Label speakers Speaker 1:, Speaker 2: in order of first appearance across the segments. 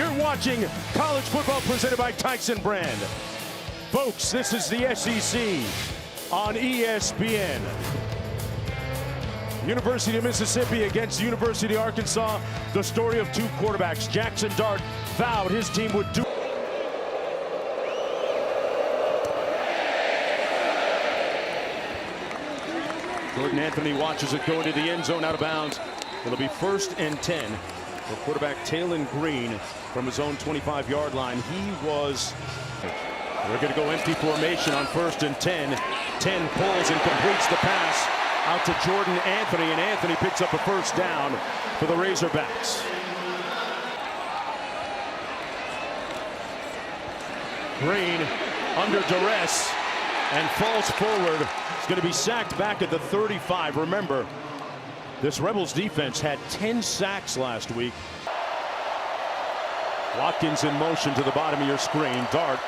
Speaker 1: You're watching college football presented by Tyson Brand. Folks, this is the SEC on ESPN. University of Mississippi against University of Arkansas. The story of two quarterbacks. Jackson Dart vowed his team would do. Jordan Anthony watches it go into the end zone out of bounds. It'll be 1st and 10 for quarterback Taylen Green from his own 25-yard line. They're going to go empty formation on 1st and 10. 10 pulls and completes the pass out to Jordan Anthony, and Anthony picks up a 1st down for the Razorbacks. Green under duress and falls forward. He's going to be sacked back at the 35. Remember, this Rebels defense had 10 sacks last week. Watkins in motion to the bottom of your screen. Dart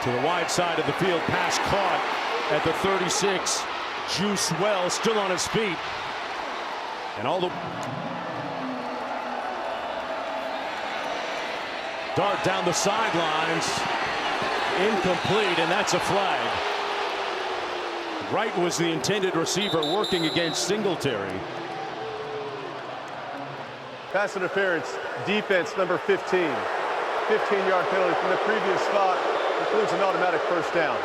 Speaker 1: to the wide side of the field. Pass caught at the 36. Juice Wells still on his feet. And all the... Dart down the sidelines. Incomplete, and that's a flag. Wright was the intended receiver working against Singletary.
Speaker 2: Pass interference, defense number 15. 15-yard penalty from the previous spot. Includes an automatic 1st down.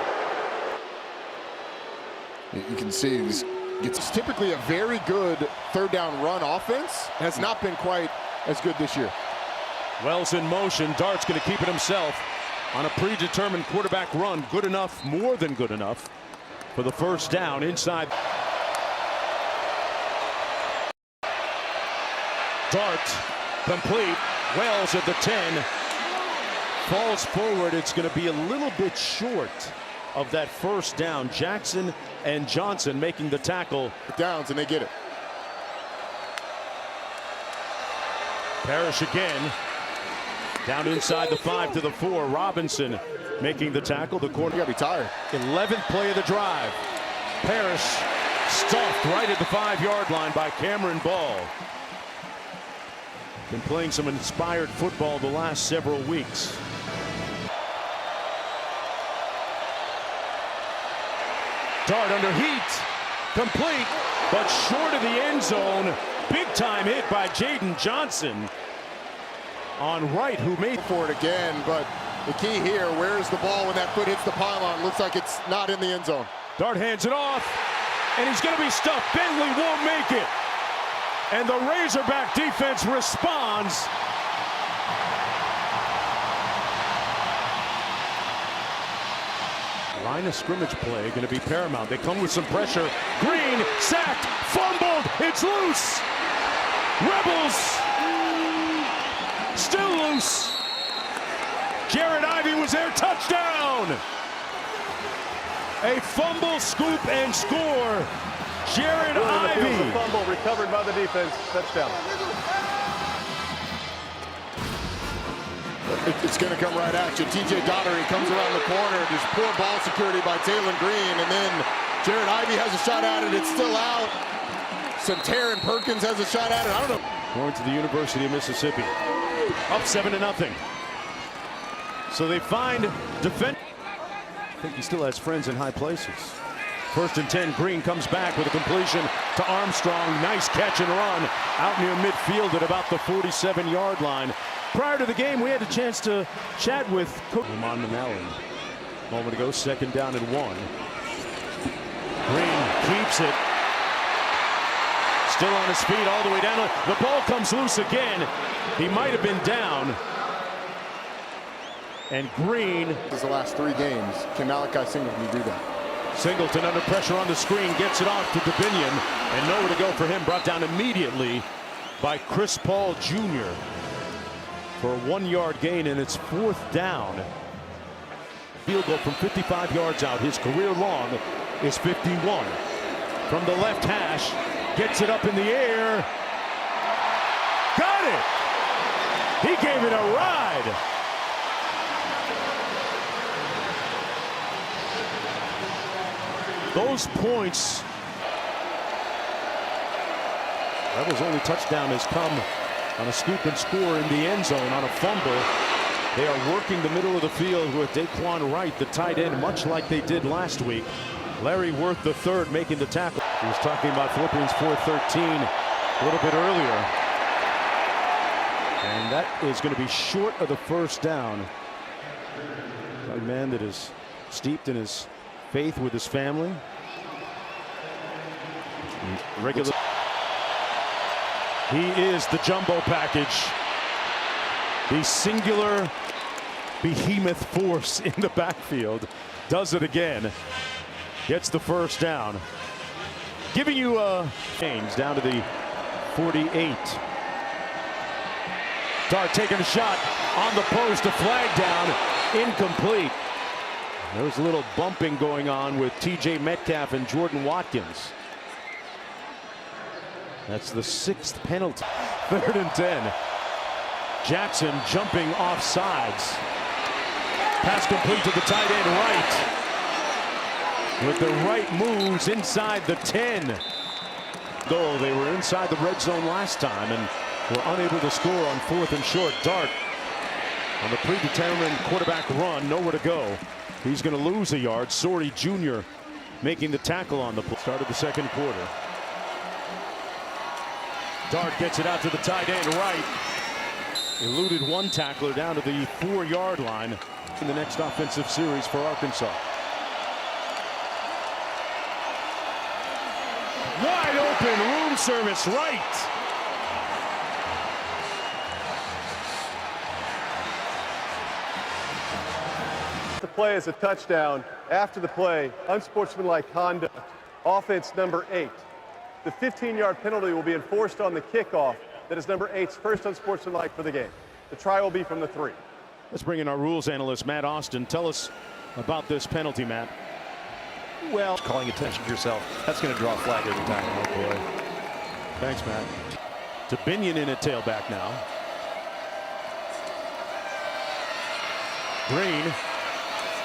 Speaker 3: You can see it's typically a very good 3rd down run offense. Has not been quite as good this year.
Speaker 1: Wells in motion. Dart's going to keep it himself on a predetermined quarterback run. Good enough, more than good enough for the 1st down inside. Dart complete. Wells at the 10. Falls forward. It's going to be a little bit short of that 1st down. Jackson and Johnson making the tackle.
Speaker 3: Downs, and they get it.
Speaker 1: Parrish again. Down inside the 5 to the 4. Robinson making the tackle. The corner.
Speaker 3: You gotta be tired.
Speaker 1: 11th play of the drive. Parrish stuffed right at the 5-yard line by Cameron Ball. Been playing some inspired football the last several weeks. Dart under heat. Complete, but short of the end zone. Big time hit by Jaden Johnson on Wright, who made
Speaker 3: for it again, but the key here, where's the ball when that foot hits the pylon? Looks like it's not in the end zone.
Speaker 1: Dart hands it off, and he's going to be stuffed. Bentley won't make it. And the Razorback defense responds. Line of scrimmage play going to be paramount. They come with some pressure. Green sacked, fumbled, it's loose. Rebels still loose. Jared Ivey was there, touchdown. A fumble, scoop, and score. Jared Ivey.
Speaker 2: The fumble recovered by the defense, touchdown.
Speaker 3: It's going to come right at you. TJ Daugherty comes around the corner. There's poor ball security by Taylen Green, and then Jared Ivey has a shot at it. It's still out. Santarin Perkins has a shot at it. I don't know.
Speaker 1: Going to the University of Mississippi. Up 7-0. So they find defense. I think he still has friends in high places. 1st and 10. Green comes back with a completion to Armstrong. Nice catch and run out near midfield at about the 47-yard line. Prior to the game, we had a chance to chat with Coach Lamont Manelli. A moment ago, 2nd down and 1. Green keeps it. Still on his feet all the way down. The ball comes loose again. He might have been down. And Green.
Speaker 3: This is the last 3 games. Can Malachi Singleton do that?
Speaker 1: Singleton under pressure on the screen, gets it off to Dubinion, and nowhere to go for him. Brought down immediately by Chris Paul Jr. for a 1-yard gain, and it's 4th down. Field goal from 55 yards out. His career long is 51. From the left hash, gets it up in the air. Got it! He gave it a ride. Those points. Rebels' only touchdown has come on a scoop and score in the end zone on a fumble. They are working the middle of the field with Daquan Wright, the tight end, much like they did last week. Larry Worth III making the tackle. He was talking about Philippians 4:13 a little bit earlier. And that is going to be short of the first down. A man that is steeped in his faith with his family. Regular. He is the jumbo package. The singular behemoth force in the backfield. Does it again. Gets the first down. Giving you a change down to the 48. Dart taking a shot on the post. A flag down. Incomplete. There's a little bumping going on with T.J. Metcalf and Jordan Watkins. That's the 6th penalty. 3rd and 10. Jackson jumping off sides. Pass complete to the tight end Wright. With the right moves inside the 10. Goal. They were inside the red zone last time and were unable to score on 4th and short. Dart on the predetermined quarterback run. Nowhere to go. He's going to lose a yard. Sorey Jr. making the tackle on the start of the second quarter. Dart gets it out to the tight end Wright. Eluded one tackler down to the 4-yard line in the next offensive series for Arkansas. Wide open room service right.
Speaker 2: The play is a touchdown. After the play, unsportsmanlike conduct. Offense number 8. The 15-yard penalty will be enforced on the kickoff. That is number 8's first unsportsmanlike for the game. The try will be from the 3.
Speaker 1: Let's bring in our rules analyst, Matt Austin. Tell us about this penalty, Matt.
Speaker 4: Well, calling attention to yourself. That's going to draw a flag every time. Oh, boy.
Speaker 1: Thanks, Matt. Dubinion in at tailback now. Green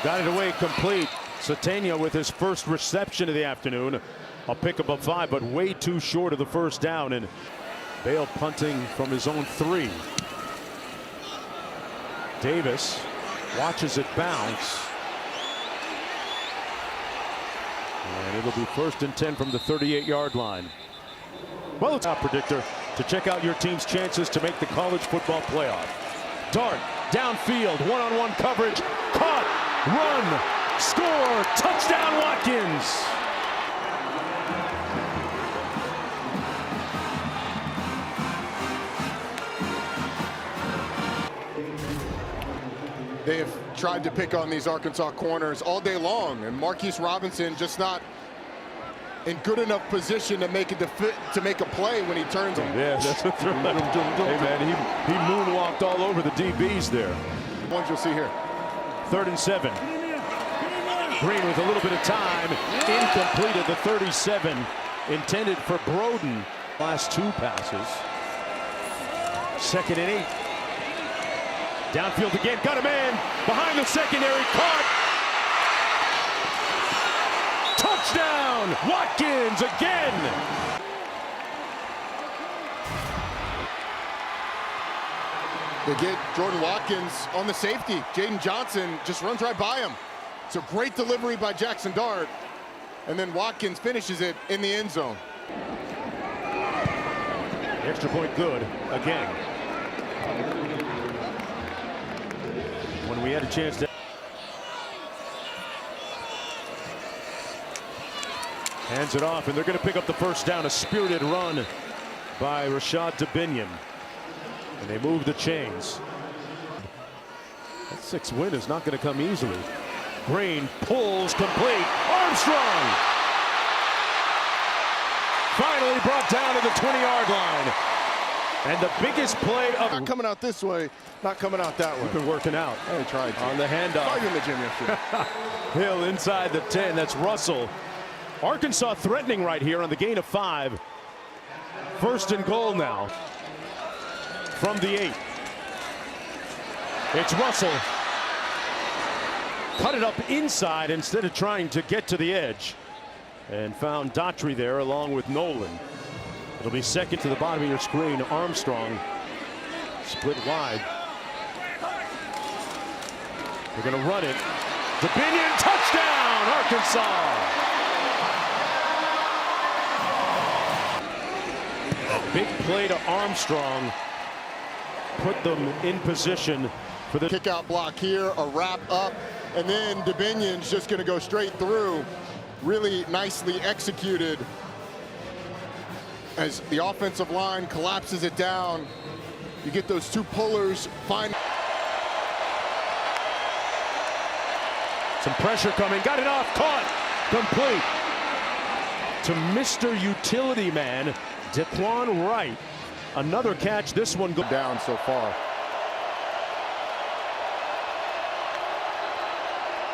Speaker 1: got it away complete. Satania with his first reception of the afternoon. A pickup of 5, but way too short of the first down. And Bale punting from his own 3. Davis watches it bounce. And it'll be 1st and 10 from the 38-yard line. Well, it's our predictor to check out your team's chances to make the college football playoff. Dart downfield, one-on-one coverage, caught, run, score, touchdown Watkins.
Speaker 3: They have tried to pick on these Arkansas corners all day long, and Marquise Robinson just not in good enough position to make a play when he turns him.
Speaker 1: Yeah, that's a throw. Hey man, he moonwalked all over the DBs there.
Speaker 3: Ones you'll see here.
Speaker 1: 3rd and 7. Green with a little bit of time. Incomplete at the 37. Intended for Broden. Last 2 passes. 2nd and 8. Downfield again. Got a man behind the secondary. Caught. Touchdown. Watkins again.
Speaker 3: They get Jordan Watkins on the safety. Jaden Johnson just runs right by him. It's a great delivery by Jackson Dart. And then Watkins finishes it in the end zone.
Speaker 1: The extra point good again. When we had a chance to hands it off, and they're going to pick up the first down. A spirited run by Rashad Dubinion. And they move the chains. That 6th win is not going to come easily. Green pulls complete. Armstrong finally brought down to the 20-yard line. And the biggest play of
Speaker 3: Not coming out this way, not coming out that way.
Speaker 1: been working out.
Speaker 3: They tried to.
Speaker 1: On the handoff.
Speaker 3: Saw you in the gym yesterday.
Speaker 1: Hill inside the 10. That's Russell. Arkansas threatening right here on the gain of 5. 1st and goal now from the 8. It's Russell. Cut it up inside instead of trying to get to the edge. And found Daughtry there along with Nolan. It'll be 2nd to the bottom of your screen. Armstrong Split wide. They're going to run it. DeBinion, touchdown, Arkansas. A big play to Armstrong put them in position for the
Speaker 3: Kick out block here, a wrap up, and then DeBinion's just going to go straight through. Really nicely executed as the offensive line collapses it down. You get those two pullers.
Speaker 1: Some pressure coming, got it off, caught, complete to Mr. Utility Man, Daquan Wright. Another catch, this one goes
Speaker 3: down so far.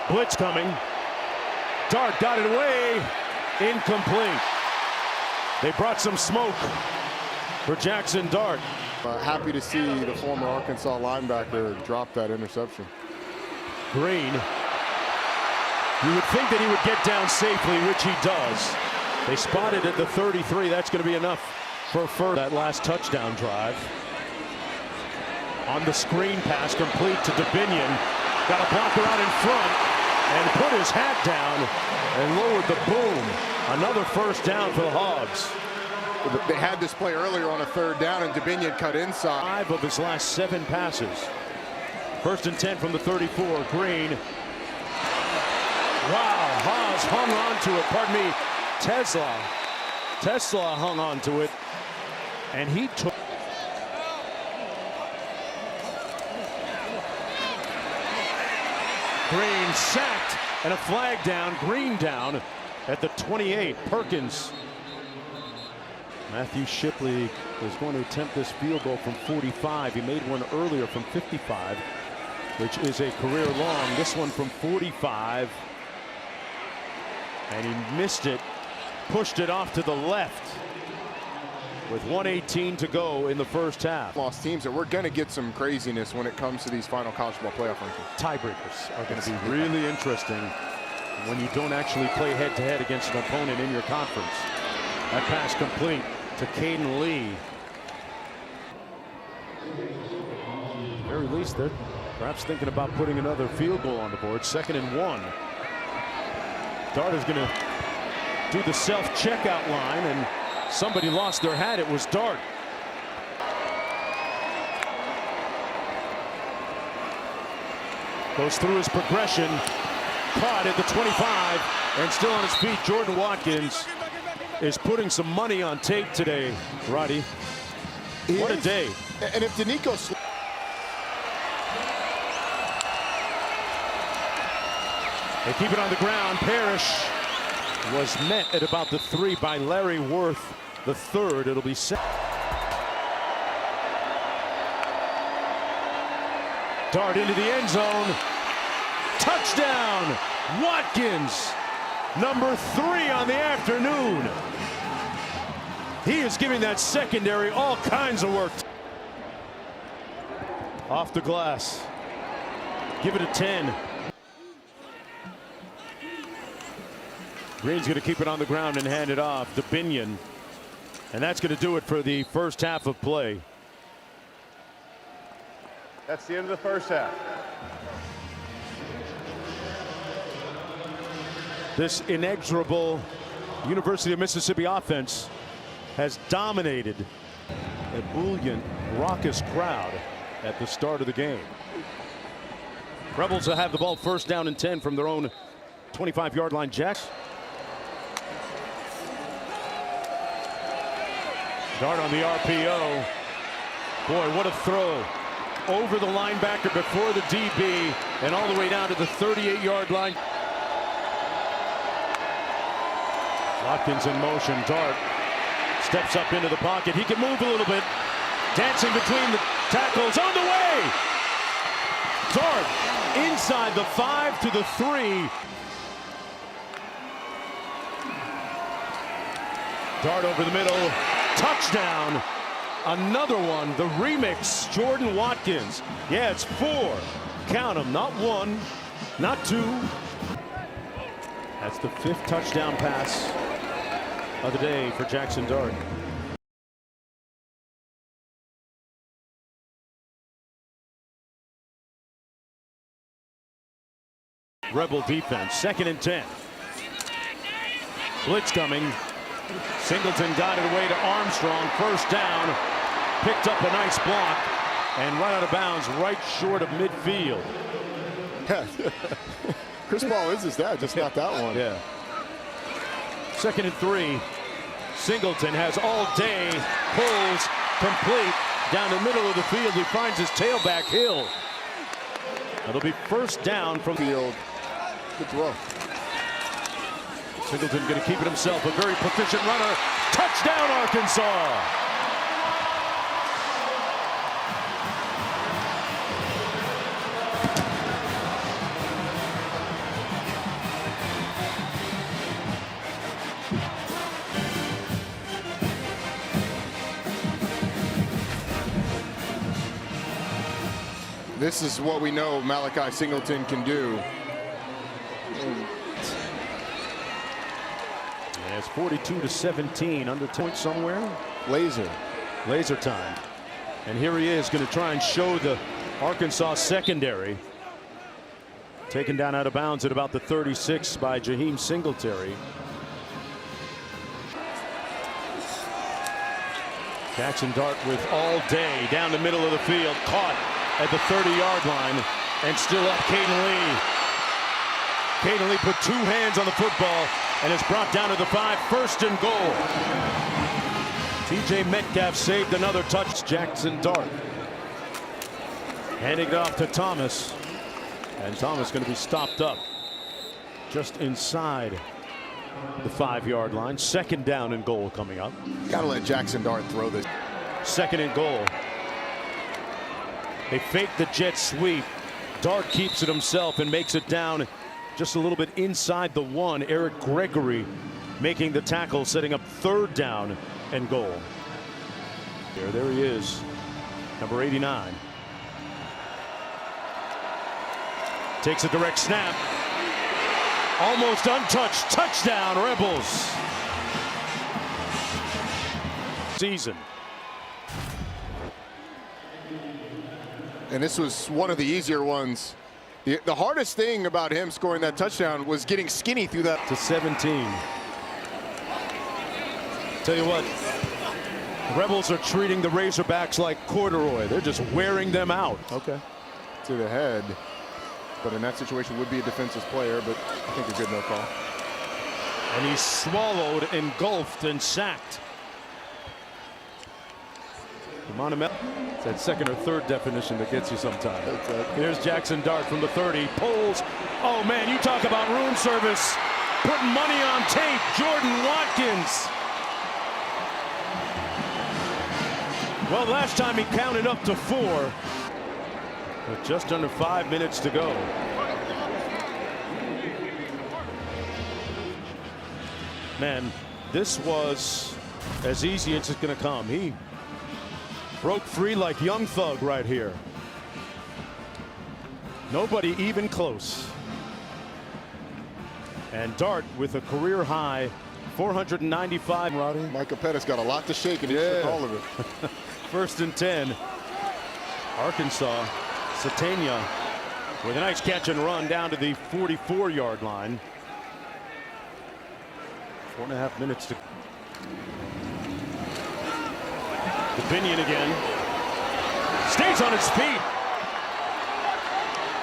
Speaker 1: Blitz coming. Dart got it away, incomplete. They brought some smoke for Jackson Dart.
Speaker 3: Happy to see the former Arkansas linebacker drop that interception.
Speaker 1: Green. You would think that he would get down safely, which he does. They spotted at the 33. That's going to be enough for that last touchdown drive. On the screen pass, complete to DeBinion. Got a blocker out in front and put his hat down and lowered the boom. Another first down for the Hogs.
Speaker 3: They had this play earlier on a third down, and DeBinion cut inside.
Speaker 1: 5 of his last 7 passes. First and 10 from the 34. Green. Wow, Haas hung on to it. Pardon me, Tesla hung on to it, and he took. Green sacked and a flag down. Green down at the 28. Perkins. Matthew Shipley is going to attempt this field goal from 45. He made one earlier from 55, which is a career long. This one from 45. And he missed it, pushed it off to the left with 1:18 to go in the first half.
Speaker 3: Lost teams, and we're going to get some craziness when it comes to these final college ball playoff rankings.
Speaker 1: Tiebreakers are going to be really interesting when you don't actually play head-to-head against an opponent in your conference. That pass complete to Caden Lee. At the very least, they're perhaps thinking about putting another field goal on the board. 2nd and 1. Dart is going to do the self-checkout line, and somebody lost their hat. It was Dart. Goes through his progression. Caught at the 25 and still on his feet. Jordan Watkins is putting some money on tape today, Roddy. What a day.
Speaker 3: And if Danico...
Speaker 1: They keep it on the ground. Parrish was met at about the 3 by Larry Worth, the 3rd. It'll be set. Dart into the end zone. Touchdown, Watkins. Number 3 on the afternoon. He is giving that secondary all kinds of work. Off the glass. Give it a 10. Green's going to keep it on the ground and hand it off to DeBinion. And that's going to do it for the first half of play.
Speaker 2: That's the end of the first half.
Speaker 1: This inexorable University of Mississippi offense has dominated a ebullient, raucous crowd at the start of the game. Rebels will have the ball 1st down and 10 from their own 25-yard line. Jacks. Dart on the RPO. Boy, what a throw. Over the linebacker before the DB and all the way down to the 38-yard line. Watkins in motion. Dart steps up into the pocket. He can move a little bit. Dancing between the tackles. On the way. Dart inside the 5 to the 3. Dart over the middle. Touchdown. Another one. The remix. Jordan Watkins. Yeah, it's 4. Count them. Not 1, not 2. That's the 5th touchdown pass of the day for Jackson Dart. Rebel defense. 2nd and 10. Blitz coming. Singleton got it away to Armstrong. 1st down. Picked up a nice block and right out of bounds right short of midfield.
Speaker 3: Chris Paul is his dad, just not that one.
Speaker 1: Yeah. 2nd and 3. Singleton has all day. Pulls complete down the middle of the field. He finds his tailback Hill. It'll be 1st down from
Speaker 3: Field. Good throw.
Speaker 1: Singleton going to keep it himself. A very proficient runner. Touchdown, Arkansas.
Speaker 3: This is what we know Malachi Singleton can do.
Speaker 1: And it's 42-17, under 10 points somewhere. Laser time. And here he is going to try and show the Arkansas secondary. Taken down out of bounds at about the 36 by Jaheim Singletary. Jackson Dart with all day down the middle of the field, caught at the 30-yard line, and still up Caden Lee. Caden Lee put 2 hands on the football and is brought down to the 5. 1st and goal. TJ Metcalf saved another touch. Jackson Dart handing it off to Thomas, and Thomas going to be stopped up just inside the 5-yard line. 2nd down and goal coming up.
Speaker 3: Gotta let Jackson Dart throw this.
Speaker 1: 2nd and goal. They fake the jet sweep. Dart keeps it himself and makes it down just a little bit inside the 1. Eric Gregory making the tackle, setting up 3rd down and goal. There he is, number 89. Takes a direct snap. Almost untouched. Touchdown, Rebels. Season.
Speaker 3: And this was one of the easier ones. The hardest thing about him scoring that touchdown was getting skinny through that.
Speaker 1: To 17. Tell you what, the Rebels are treating the Razorbacks like corduroy. They're just wearing them out.
Speaker 3: Okay. To the head. But in that situation would be a defensive player, but I think a good no call.
Speaker 1: And he's swallowed, engulfed, and sacked. It's that 2nd or 3rd definition that gets you sometimes. Here's Jackson Dart from the 30. Pulls. Oh, man, you talk about room service. Putting money on tape. Jordan Watkins. Well, last time he counted up to 4. With just under 5 minutes to go. Man, this was as easy as it's going to come. He broke free like Young Thug right here. Nobody even close. And Dart with a career high 495. Roddy.
Speaker 3: Micah Pettis got a lot to shake, and he shook all of it.
Speaker 1: 1st and 10. Arkansas. Satania with a nice catch and run down to the 44-yard line. 4.5 minutes to. Binion again. Stays on his feet.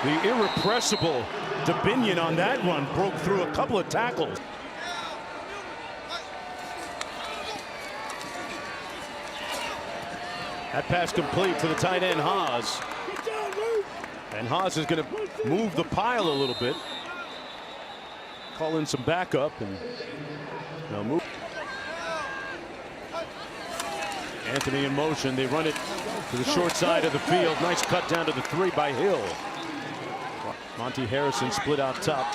Speaker 1: The irrepressible Binion on that run broke through a couple of tackles. That pass complete to the tight end Haas. And Haas is going to move the pile a little bit. Call in some backup and now move. Anthony in motion. They run it to the short side of the field. Nice cut down to the 3 by Hill. Monty Harrison split out top.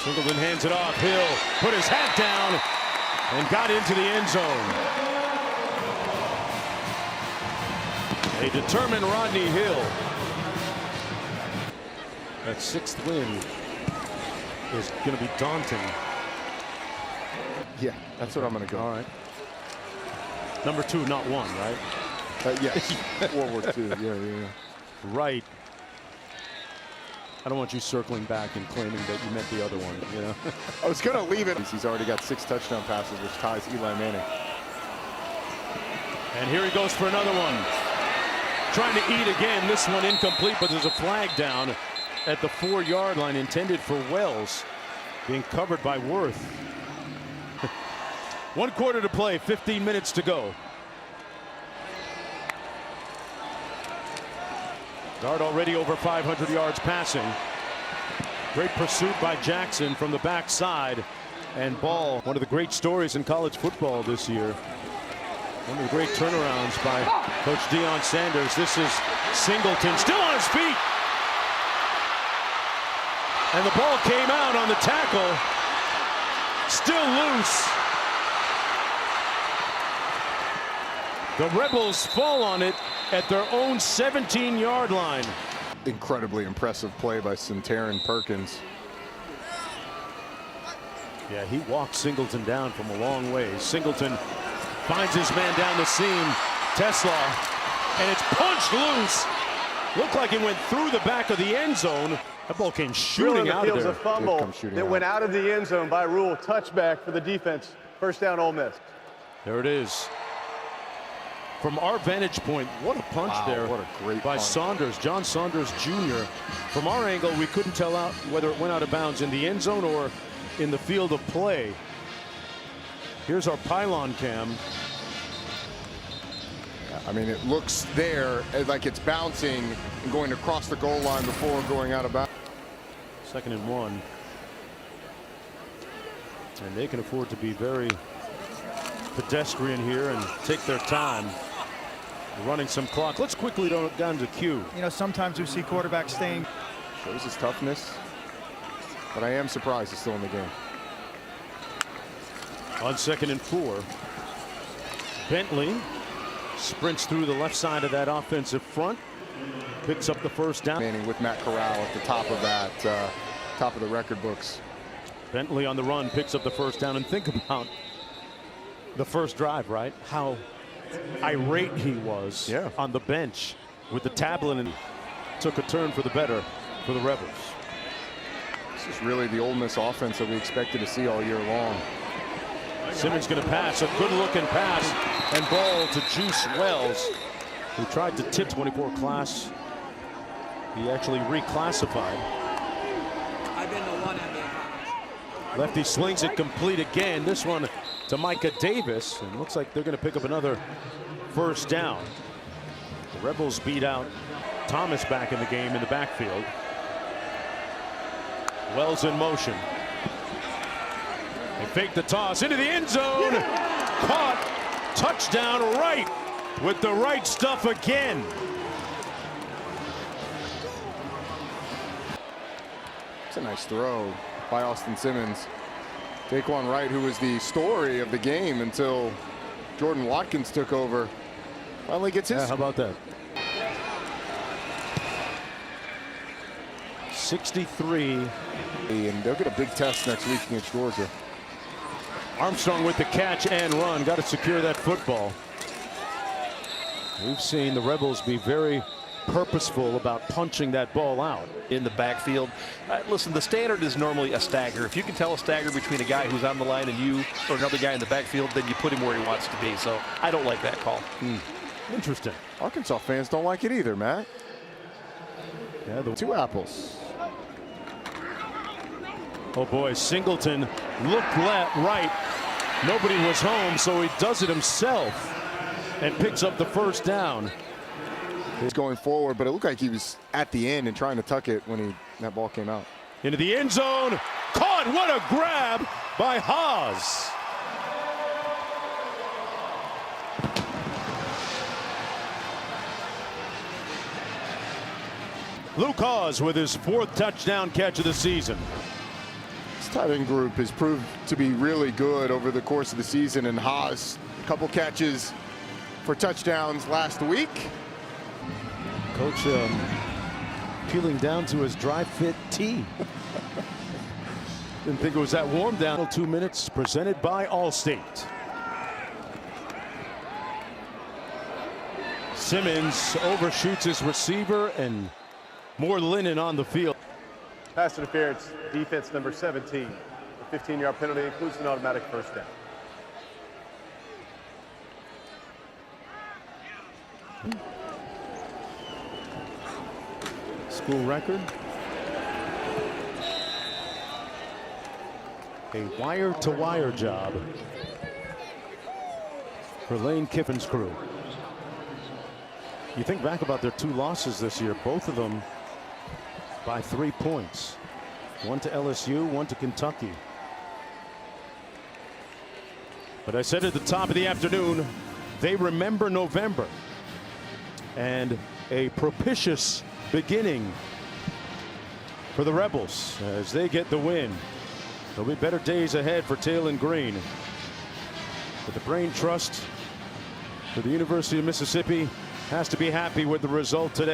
Speaker 1: Singleton hands it off. Hill put his hat down and got into the end zone. A determined Rodney Hill. That 6th win is going to be daunting.
Speaker 3: Yeah, that's what I'm going to go.
Speaker 1: All right. Number 2, not 1, right?
Speaker 3: Yes. World War II. Yeah.
Speaker 1: right. I don't want you circling back and claiming that you meant the other one, you know.
Speaker 3: I was going to leave it. He's already got 6 touchdown passes, which ties Eli Manning.
Speaker 1: And here he goes for another one. Trying to eat again. This one incomplete, but there's a flag down at the 4-yard line intended for Wells, being covered by Worth. 1 quarter to play, 15 minutes to go. Dart already over 500 yards passing. Great pursuit by Jackson from the backside. And Ball, one of the great stories in college football this year. One of the great turnarounds by Coach Deion Sanders. This is Singleton still on his feet. And the ball came out on the tackle. Still loose. The Rebels fall on it at their own 17-yard line.
Speaker 3: Incredibly impressive play by Centarion Perkins.
Speaker 1: Yeah, he walked Singleton down from a long way. Singleton finds his man down the seam. Tesla, and it's punched loose. Looked like it went through the back of the end zone. That ball came shooting out of there.
Speaker 2: A fumble that went out of the end zone by rule. Touchback for the defense. First down, Ole Miss.
Speaker 1: There it is. From our vantage point, what a punch there.
Speaker 3: What a great
Speaker 1: by
Speaker 3: punch.
Speaker 1: Saunders, John Saunders Jr. From our angle, we couldn't tell out whether it went out of bounds in the end zone or in the field of play. Here's our pylon cam.
Speaker 3: I mean, it looks there like it's bouncing and going across the goal line before going out of bounds.
Speaker 1: 2nd and 1. And they can afford to be very pedestrian here and take their time. Running some clock. Let's quickly go down to Q.
Speaker 5: You know, sometimes we see quarterbacks staying.
Speaker 3: Shows his toughness, but I am surprised he's still in the game.
Speaker 1: On 2nd and 4. Bentley sprints through the left side of that offensive front. Picks up the first down.
Speaker 3: Manning with Matt Corral at the top of that, top of the record books.
Speaker 1: Bentley on the run picks up the first down. And think about the first drive, right? How irate he was on the bench with the tablet, and took a turn for the better for the Rebels.
Speaker 3: This is really the Ole Miss offense that we expected to see all year long.
Speaker 1: Simmons going to pass, a good looking pass, and ball to Juice Wells, who tried to tip 24 class. He actually reclassified. Lefty slings it complete again. This one to Micah Davis, and looks like they're going to pick up another first down. The Rebels beat out Thomas back in the game in the backfield. Wells in motion. They fake the toss into the end zone. Caught. Touchdown Wright with the right stuff again.
Speaker 3: It's a nice throw by Austin Simmons. Daquan Wright, who was the story of the game until Jordan Watkins took over, finally gets his.
Speaker 1: Yeah, how about that? 63.
Speaker 3: And they'll get a big test next week against Georgia.
Speaker 1: Armstrong with the catch and run. Got to secure that football. We've seen the Rebels be very purposeful about punching that ball out.
Speaker 4: In the backfield. Listen, the standard is normally a stagger. If you can tell a stagger between a guy who's on the line and you, or another guy in the backfield, then you put him where he wants to be. So I don't like that call.
Speaker 1: Interesting.
Speaker 3: Arkansas fans don't like it either, Matt.
Speaker 1: Yeah, the
Speaker 3: 2 apples.
Speaker 1: Oh boy, Singleton looked right. Nobody was home, so he does it himself and picks up the first down.
Speaker 3: He's going forward, but it looked like he was at the end and trying to tuck it when that ball came out.
Speaker 1: Into the end zone. Caught. What a grab by Haas. Luke Haas with his 4th touchdown catch of the season.
Speaker 3: This tight end group has proved to be really good over the course of the season, and Haas, a couple catches for touchdowns last week.
Speaker 1: Coach peeling down to his dry fit tee. Didn't think it was that warm down. 2 minutes presented by Allstate. Simmons overshoots his receiver, and more linen on the field.
Speaker 2: Pass interference, defense number 17. The 15-yard penalty includes an automatic first down.
Speaker 1: School record. A wire-to-wire job for Lane Kiffin's crew. You think back about their 2 losses this year, both of them by 3 points. One to LSU, one to Kentucky. But I said at the top of the afternoon, they remember November and a propitious beginning for the Rebels as they get the win. There'll be better days ahead for Taylen Green. But the Brain Trust for the University of Mississippi has to be happy with the result today.